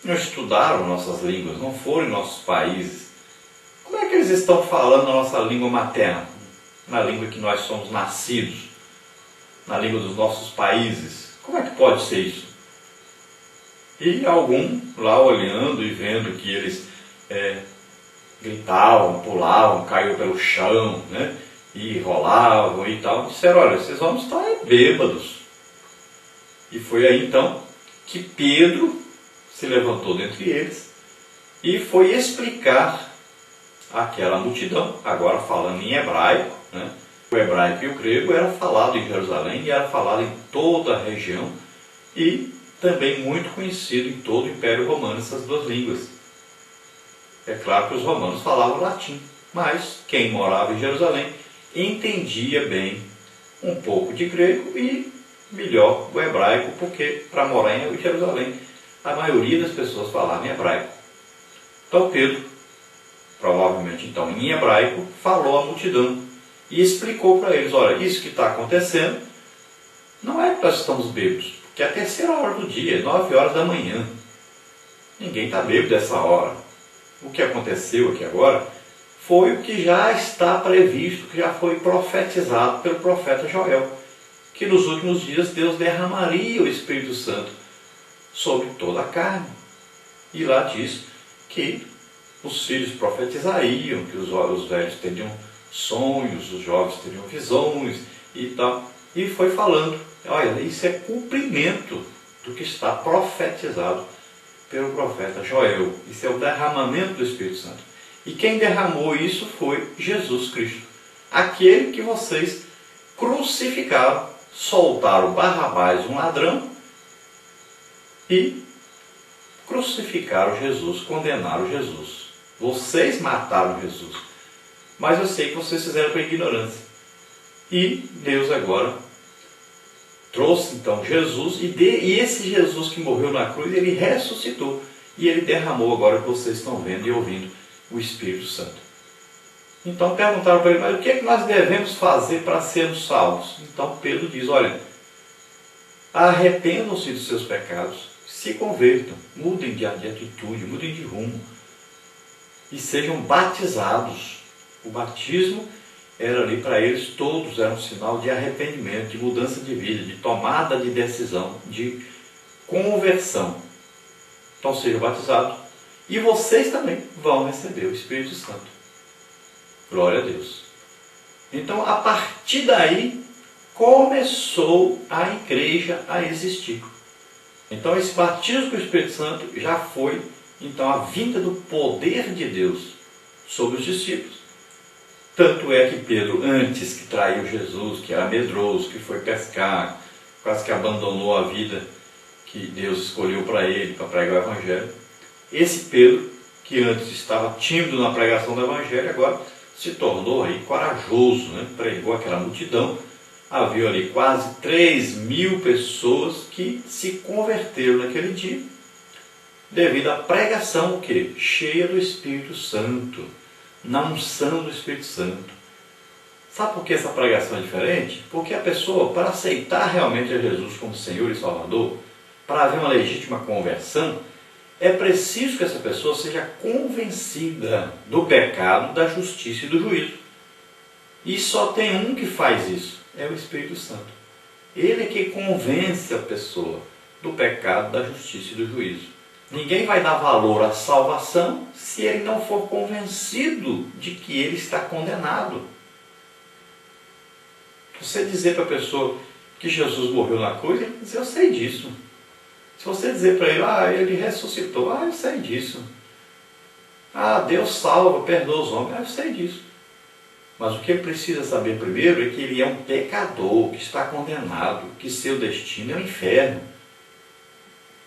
não estudaram nossas línguas, não foram em nossos países. Como é que eles estão falando a nossa língua materna? Na língua que nós somos nascidos, na língua dos nossos países. Como é que pode ser isso? E algum lá olhando e vendo que eles gritavam, pulavam, caíam pelo chão, né? E rolavam e tal, disseram, olha, vocês vão estar bêbados. E foi aí então que Pedro se levantou dentre eles e foi explicar àquela multidão, agora falando em hebraico, né? O hebraico e o grego era falado em Jerusalém e era falado em toda a região e também muito conhecido em todo o Império Romano, essas duas línguas. É claro que os romanos falavam latim, mas quem morava em Jerusalém entendia bem um pouco de grego e melhor o hebraico, porque para morar em Jerusalém a maioria das pessoas falavam em hebraico. Então Pedro, provavelmente então em hebraico, falou à multidão e explicou para eles, olha, isso que está acontecendo não é que nós estamos bêbados, porque é a terceira hora do dia, 9 horas da manhã. Ninguém está bêbado dessa hora. O que aconteceu aqui agora foi o que já está previsto, que já foi profetizado pelo profeta Joel, que nos últimos dias Deus derramaria o Espírito Santo sobre toda a carne. E lá diz que os filhos profetizariam, que os velhos teriam sonhos, os jovens teriam visões e tal. E foi falando, olha, isso é cumprimento do que está profetizado pelo profeta Joel. Isso é o derramamento do Espírito Santo. E quem derramou isso foi Jesus Cristo, aquele que vocês crucificaram, soltaram Barrabás, um ladrão, e crucificaram Jesus, condenaram Jesus. Vocês mataram Jesus, mas eu sei que vocês fizeram com ignorância. E Deus agora trouxe então Jesus, e esse Jesus que morreu na cruz, ele ressuscitou, e ele derramou agora o que vocês estão vendo e ouvindo, o Espírito Santo. Então perguntaram para ele, mas o que é que nós devemos fazer para sermos salvos? Então Pedro diz, olha, arrependam-se dos seus pecados, se convertam, mudem de atitude, mudem de rumo, e sejam batizados. O batismo era ali para eles, todos era um sinal de arrependimento, de mudança de vida, de tomada de decisão, de conversão. Então sejam batizados, e vocês também vão receber o Espírito Santo. Glória a Deus. Então, a partir daí, começou a igreja a existir. Então, esse batismo com o Espírito Santo já foi, então, a vinda do poder de Deus sobre os discípulos. Tanto é que Pedro, antes que traiu Jesus, que era medroso, que foi pescar, quase que abandonou a vida que Deus escolheu para ele, para pregar o Evangelho, esse Pedro, que antes estava tímido na pregação do Evangelho, agora se tornou aí corajoso, né? Pregou aquela multidão. Havia ali quase 3.000 pessoas que se converteram naquele dia, devido à pregação que cheia do Espírito Santo, na unção do Espírito Santo. Sabe por que essa pregação é diferente? Porque a pessoa, para aceitar realmente a Jesus como Senhor e Salvador, para haver uma legítima conversão, é preciso que essa pessoa seja convencida do pecado, da justiça e do juízo. E só tem um que faz isso, é o Espírito Santo. Ele é que convence a pessoa do pecado, da justiça e do juízo. Ninguém vai dar valor à salvação se ele não for convencido de que ele está condenado. Você dizer para a pessoa que Jesus morreu na cruz, ele diz, eu sei disso. Se você dizer para ele, ele ressuscitou, eu sei disso. Deus salva, perdoa os homens, eu sei disso. Mas o que ele precisa saber primeiro é que ele é um pecador, que está condenado, que seu destino é o inferno.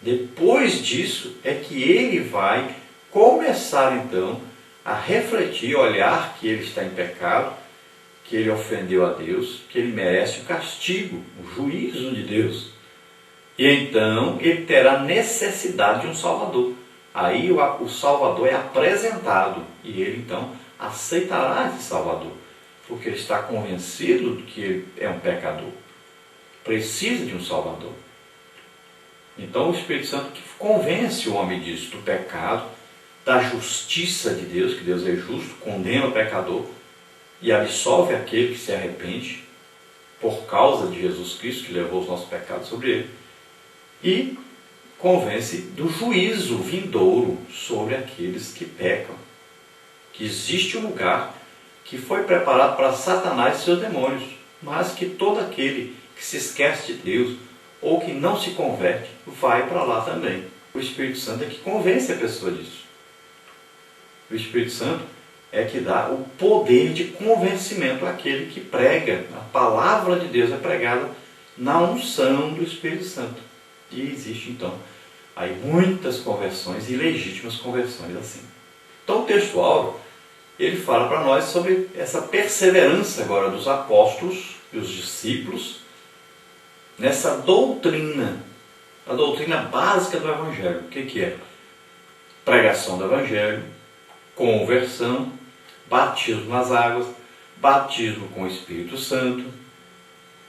Depois disso é que ele vai começar então a refletir, olhar que ele está em pecado, que ele ofendeu a Deus, que ele merece o castigo, o juízo de Deus. E então ele terá necessidade de um Salvador. Aí o Salvador é apresentado e ele então aceitará esse Salvador, porque ele está convencido de que ele é um pecador, precisa de um Salvador. Então o Espírito Santo que convence o homem disso, do pecado, da justiça de Deus, que Deus é justo, condena o pecador e absolve aquele que se arrepende por causa de Jesus Cristo, que levou os nossos pecados sobre ele, e convence do juízo vindouro sobre aqueles que pecam, que existe um lugar que foi preparado para Satanás e seus demônios, mas que todo aquele que se esquece de Deus ou que não se converte vai para lá também. O Espírito Santo é que convence a pessoa disso. O Espírito Santo é que dá o poder de convencimento àquele que prega. A palavra de Deus é pregada na unção do Espírito Santo. E existe então aí muitas conversões e legítimas conversões assim. Então o texto áureo, ele fala para nós sobre essa perseverança agora dos apóstolos e os discípulos nessa doutrina, a doutrina básica do Evangelho. O que é? Pregação do Evangelho, conversão, batismo nas águas, batismo com o Espírito Santo.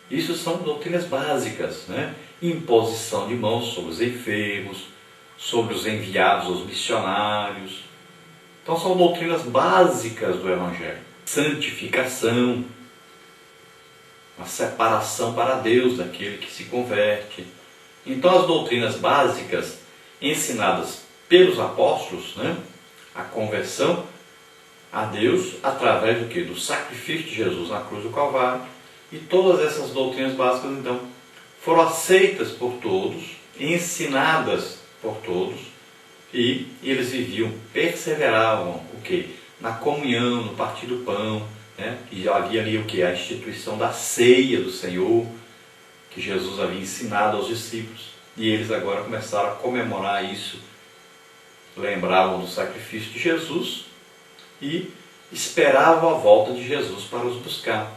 Isso são doutrinas básicas, né? Imposição de mãos sobre os enfermos, sobre os enviados, os missionários. Então são doutrinas básicas do Evangelho. Santificação, uma separação para Deus daquele que se converte. Então as doutrinas básicas ensinadas pelos apóstolos, né? A conversão a Deus através do quê? Do sacrifício de Jesus na cruz do Calvário. E todas essas doutrinas básicas, então, foram aceitas por todos, ensinadas por todos, e eles viviam, perseveravam, o quê? Na comunhão, no partir do pão, né? E havia ali o quê? A instituição da ceia do Senhor, que Jesus havia ensinado aos discípulos. E eles agora começaram a comemorar isso, lembravam do sacrifício de Jesus e esperavam a volta de Jesus para os buscar.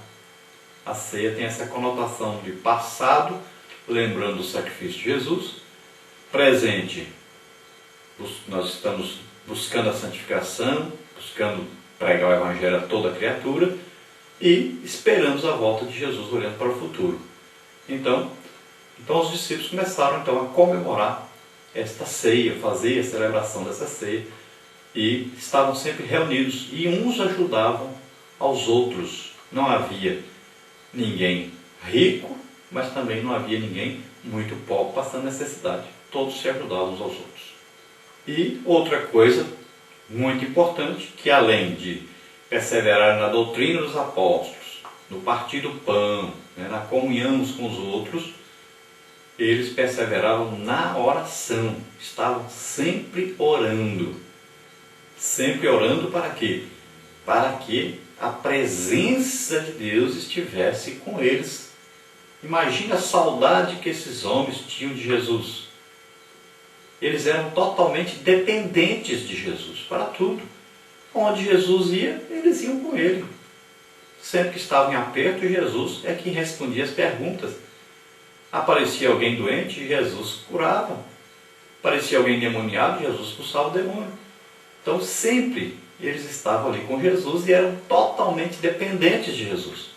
A ceia tem essa conotação de passado, lembrando do sacrifício de Jesus, presente, nós estamos buscando a santificação, buscando pregar o Evangelho a toda criatura e esperamos a volta de Jesus olhando para o futuro. Então os discípulos começaram então a comemorar esta ceia, fazer a celebração dessa ceia, e estavam sempre reunidos e uns ajudavam aos outros. Não havia ninguém rico, mas também não havia ninguém muito pobre passando necessidade. Todos se ajudavam uns aos outros. E outra coisa muito importante, que além de perseverar na doutrina dos apóstolos, no partir do pão, né, na comunhão uns com os outros, eles perseveravam na oração, estavam sempre orando. Sempre orando para quê? Para que a presença de Deus estivesse com eles. Imagina a saudade que esses homens tinham de Jesus. Eles eram totalmente dependentes de Jesus para tudo. Onde Jesus ia, eles iam com ele. Sempre que estavam em aperto, Jesus é quem respondia as perguntas. Aparecia alguém doente, Jesus curava. Aparecia alguém endemoniado, Jesus expulsava o demônio. Então sempre eles estavam ali com Jesus e eram totalmente dependentes de Jesus.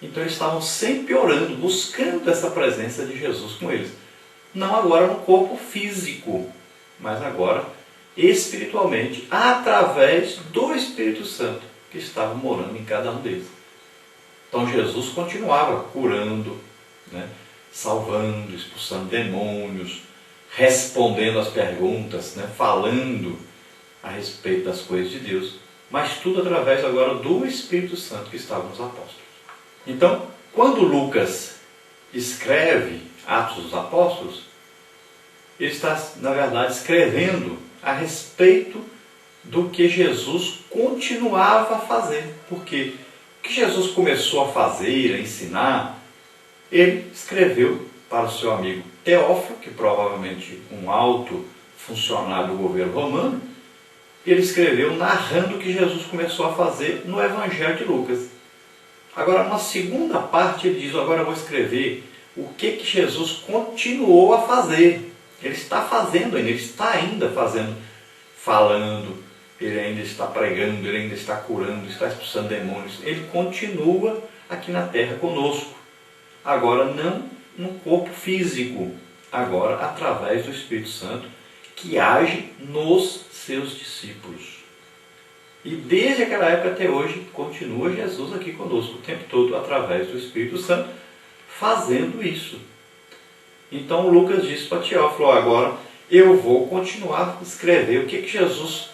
Então eles estavam sempre orando, buscando essa presença de Jesus com eles. Não agora no corpo físico, mas agora espiritualmente, através do Espírito Santo que estava morando em cada um deles. Então Jesus continuava curando, né, salvando, expulsando demônios, respondendo às perguntas, né, falando a respeito das coisas de Deus, mas tudo através agora do Espírito Santo que estava nos apóstolos. Então, quando Lucas escreve Atos dos Apóstolos, ele está, na verdade, escrevendo a respeito do que Jesus continuava a fazer. Porque o que Jesus começou a fazer, a ensinar, ele escreveu para o seu amigo Teófilo, que provavelmente um alto funcionário do governo romano. Ele escreveu narrando o que Jesus começou a fazer no Evangelho de Lucas. Agora, na segunda parte, ele diz, agora eu vou escrever o que Jesus continuou a fazer. Ele está fazendo ainda, ele está ainda fazendo, falando, ele ainda está pregando, ele ainda está curando, está expulsando demônios. Ele continua aqui na terra conosco. Agora, não no corpo físico, agora através do Espírito Santo que age nos seus discípulos. E desde aquela época até hoje continua Jesus aqui conosco o tempo todo através do Espírito Santo fazendo isso. Então Lucas disse para Teófilo, agora eu vou continuar a escrever o que Jesus